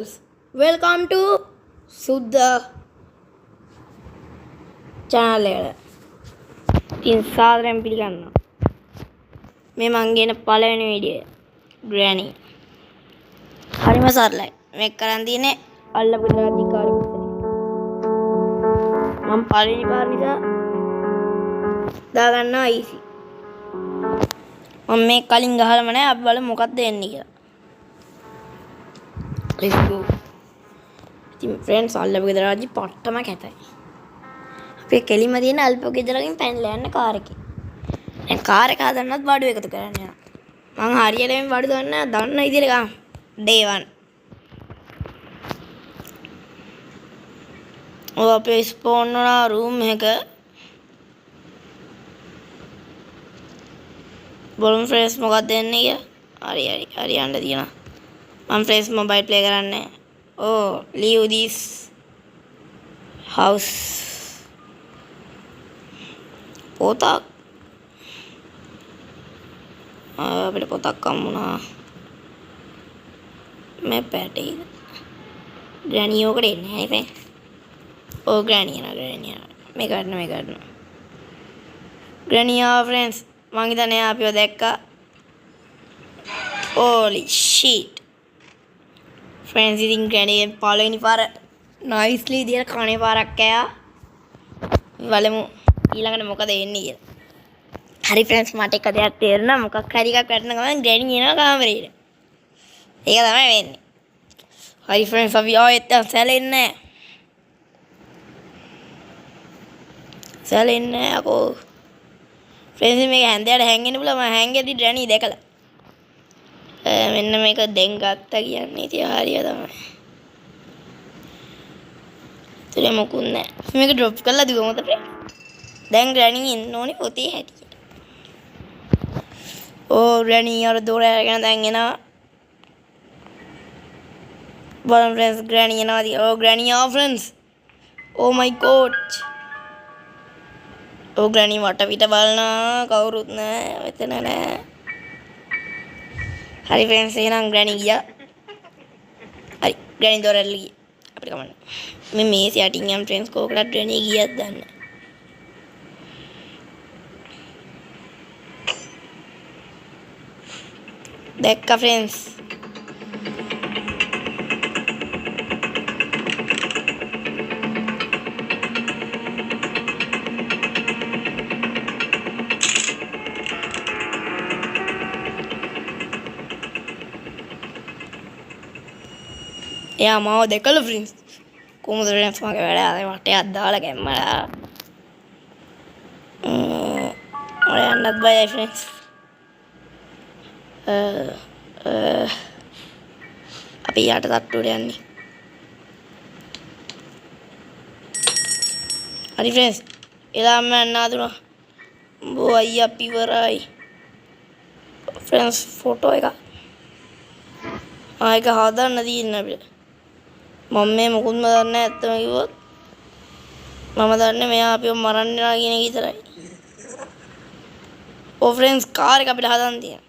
Welcome to Sudha channel එකට. ඉතින් සාදරයෙන් පිළිගන්නවා. මේ මං ගෙන පළවෙනි වීඩියෝ ග්‍රෑනි. හරිම සරලයි. මේක කරන් තියෙන්නේ අල්ලපු දාතිකාරි පුතේ. මම පළවෙනි පාර නිසා දාගන්නවා easy. මම මේ කලින් ගහලම නැහැ. අපි බලමු මොකක්ද එන්නේ කියලා. Let's go. ඉතින් friends අල්ලපු ගෙදර රාජි පට්ටම කැතයි. අපේ කෙලිම තියෙන අල්ප ගෙදරකින් පැනලා යන්න කාර් එකේ. දැන් කාර් එක හදන්නත් බඩු එකතු කරන්න යනවා. මං හරියටම බඩු දන්න විදිහට ගමු. day 1. ඔය අපේ ස්පෝන් වුණා රූම් එක. බලමු friends මොකක්ද එන්නේ කියලා. හරි යන්න තියෙනවා. මම friends mobile play කරන්නේ. Oh, leave this house. පොතක් අපිට පොතක් හම්බුණා මේ පැටේ ග්‍රෑනි ඕකට එන්නේ නැහැ නේ. ඕ ග්‍රෑනි මේ ගන්න ග්‍රෑනි friends මං හිතන්නේ අපිව දැක්කා. holy shit friends ඉතින් ග්‍රෑනි පළවෙනි පාර nicely දිහා කණේ පාරක් කෑවා. බලමු ඊළඟට මොකද එන්නේ කියලා. හරි friends මට එක දෙයක් තේරුණා. මොකක් හරි එකක් වැටෙන ගමන් ග්‍රෑනි එනවා කාමරේට. ඒක තමයි වෙන්නේ. හරි friends අපි ආයෙත් සැලෙන්නේ අකෝ. friends මේක හැන්දෑවට හැංගෙන්න බුලා මම හැංගෙද්දි ග්‍රෑනි දැකලා. මෙන්න මේක දෙන් ගත්තා කියන්නේ ඉතින් හරිය තමයි. ඒතරේ මොකුත් නැහැ. මේක ඩ්‍රොප් කරලා දිගමු තමයි. දැන් ග්‍රෑනි ඉන්න ඕනේ පොතේ හැටියට. ඕ ග්‍රෑනි අර දොර අරගෙන දැන් එනවා. බලන්න friends ග්‍රෑනි එනවා. ඕ ග්‍රෑනි friends. oh my god. ඕ ග්‍රෑනි වට පිට බලනවා කවුරුත් නැහැ. මෙතන නැහැ. හරි friends එහෙනම් ග්‍රෑනි ගියා. හරි ග්‍රෑනි දොර ඇරලා ගියා. අපිට කමන්න. මේ මේසෙ යටින් යම් friends කෝකටත් ග්‍රෑනි ගියත් දන්නේ. දැක්ක friends එයා මාව දැකලා friends කොහොමද friends මගේ වැඩ ආවේ වටයක් දාලා ගැම්මලා ඔය යන්නත් බයයි friends අපි යට තට්ටුවට යන්නේ. හරි friends එලාම යන්න ආදුනා. බෝ අයියා අපි ඉවරයි. friends ෆොටෝ එක ඒක හදන්න තියෙන අපිට. මම මේ මොකුත්ම දන්නේ නැහැ ඇත්තම කිව්වොත්. මම දන්නේ මෙයා අපිව මරන්න යනවා කියන එක විතරයි. ඕ friends කාර් එක අපිට හදන්න තියෙනවා.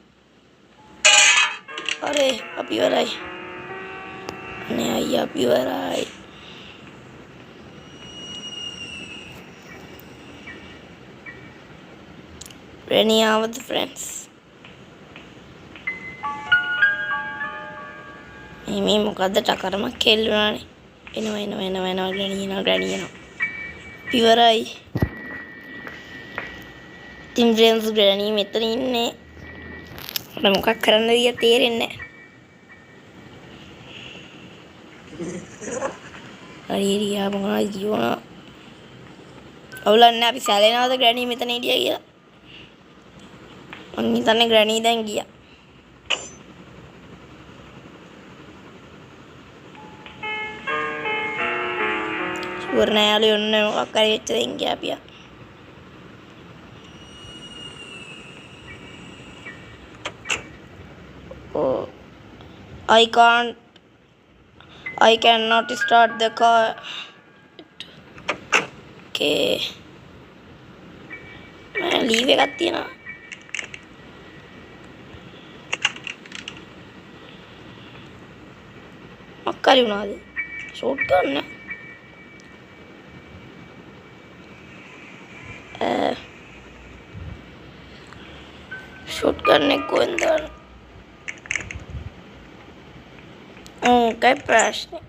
अरे अभी हो रहा है नहीं आई अभी हो रहा है Renny with the friends මේ මොකද්ද ටකරම කෙල්ලුණානේ එනවා ග්‍රෑනි ඉවරයි ටිම් friends ග්‍රෑනි මෙතන ඉන්නේ මට මොකක් කරන්නද කියලා තේරෙන්නේ නැහැ. හරි මොනවද කියවන අවුලන්නේ අපි සැලෙනවද ග්‍රෑනි මෙතන හිටියා කියලා. මං හිතන්නේ ග්‍රෑනි දැන් ගියා. ෂුවර් නෑ යාළුවෝ ඔන්න මොකක් හරි වෙච්ච දෙයක් ගියා අපියා. Oh, I cannot start the car. Okay. leave එකක් තියෙනවා. කරි වුණාද ෂෝට් කරන්න ෂෝට් කරන්නේ කොහෙන්ද ඕකයි ප්‍රශ්නේ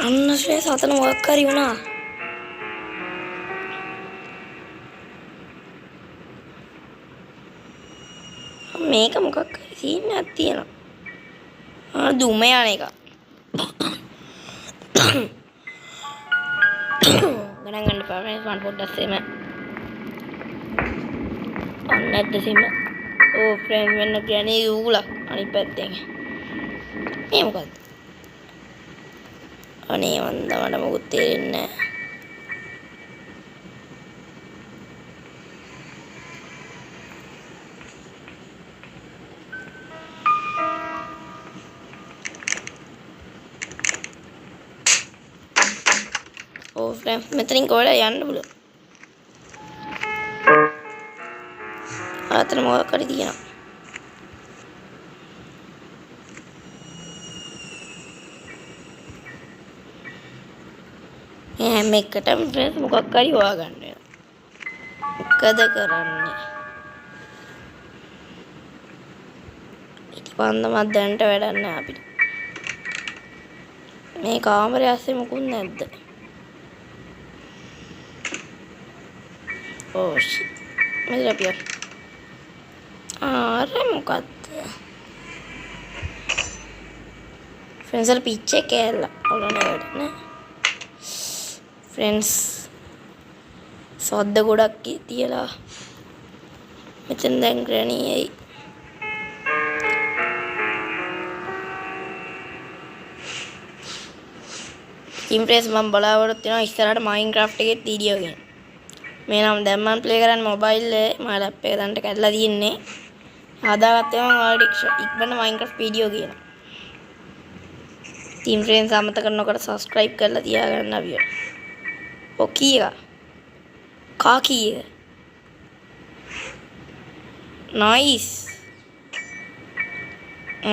අන්න ශ්‍රේෂ් අතන මොකක් හරි වුණා මේක මොකක් හරි සීන් එකක් තියෙනවා දුම යන එක ගණන් ගන්න එපා ෆ්‍රෙන්ඩ්ස් මම පොඩ්ඩක් සෙම ඔන්න නැද්ද සෙම ඕ ෆ්‍රෙන්ඩ්ස් වෙන්න ග්‍රැනි ඌලා අනිත් පැත්තෙන් මේ මොකද්ද අනේ වන්ද මට මොකුත් තේරෙන්නේ නැහැ ඕ ෆ්‍රෙන්ඩ්ස් මෙතනින් කොහෙද යන්න පුළුවන් ආතන මොකක් හරි තියෙනවා මේකටම ෆ්‍රෙන්ඩ්ස් මොකක් හරි හොයාගන්න වෙනවා මොකද කරන්නේ ඉතිපන්දමක් දැනට වැඩක් නැහැ අපිට මේ කාමරේ ඇස්සේ මොකුත් නැද්ද Oh shit. Mira pior. Mokat. Friends are piche kella. Olana Friends. Sodda godak tiyala. Metan dan granny ai. Impress මම බලාවරොත් වෙනවා ඉස්සරහට Minecraft එකේ වීඩියෝ ගේන්න. මේ නම් දැන් මම ප්ලේ කරන්නේ මොබයිල් එකේ මම ලැප් එක දන්ට කැඩලා තියෙන්නේ. හදාගත්තේ මම ඔයාලට ඉක්මනට Minecraft වීඩියෝ ගේනවා. ටීම් ෆ්‍රෙන්ඩ්ස් අමතක කරනකොට subscribe කරලා තියාගන්න අපිව. ඔකී එක. කාකී එක. nice.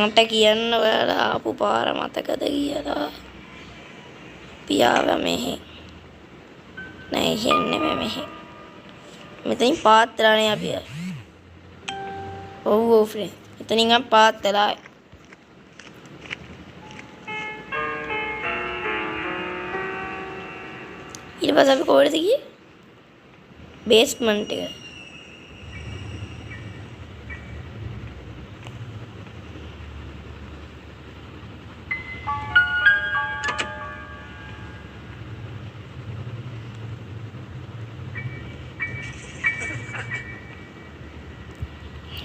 මට කියන්න ඔයාලා ආපු පාර මතකද කියලා. පියාව මෙහෙ. නෑ එහෙන්නේ මෙහෙ. මෙතනින් පාත් වෙලානේ අපි. ඔව් ඔව් ෆ්‍රෙන්ඩ්. මෙතනින් අපි පාත් වෙලා. ඊට පස්සේ අපි කොහෙද ගියේ? බේස්මන්ට් එක.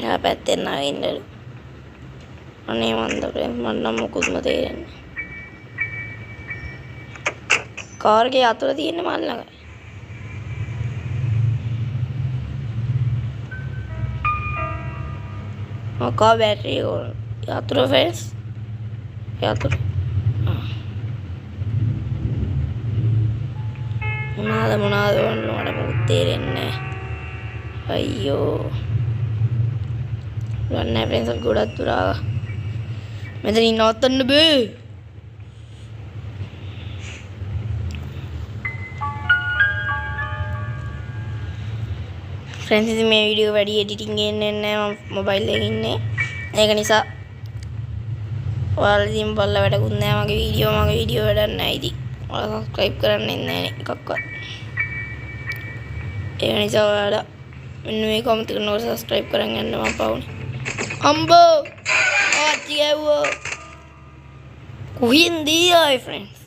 යා පැත්තෙන් නගින්නලු. අනේ මන්ද ෆ්‍රෙන්ඩ් මම නම් මොකුත්ම තේරෙන්නේ. කාර් එකේ අතර තියෙන මල් ළඟ. මොකා බැටරි ඕන. යතුරු ෆ්‍රෙන්ඩ්ස්. යතුරු. මොනවාද ඕන මට මොකුත් තේරෙන්නේ නැහැ. අයියෝ. Run friends of good at Tura. Medani Northern Bay. Friends, this video very editing in mobile in Eganisa. Well, simple level video and ID. Or subscribe in the Eganisa. When we come to no subscribe and no pound. Humble! Queen, friends.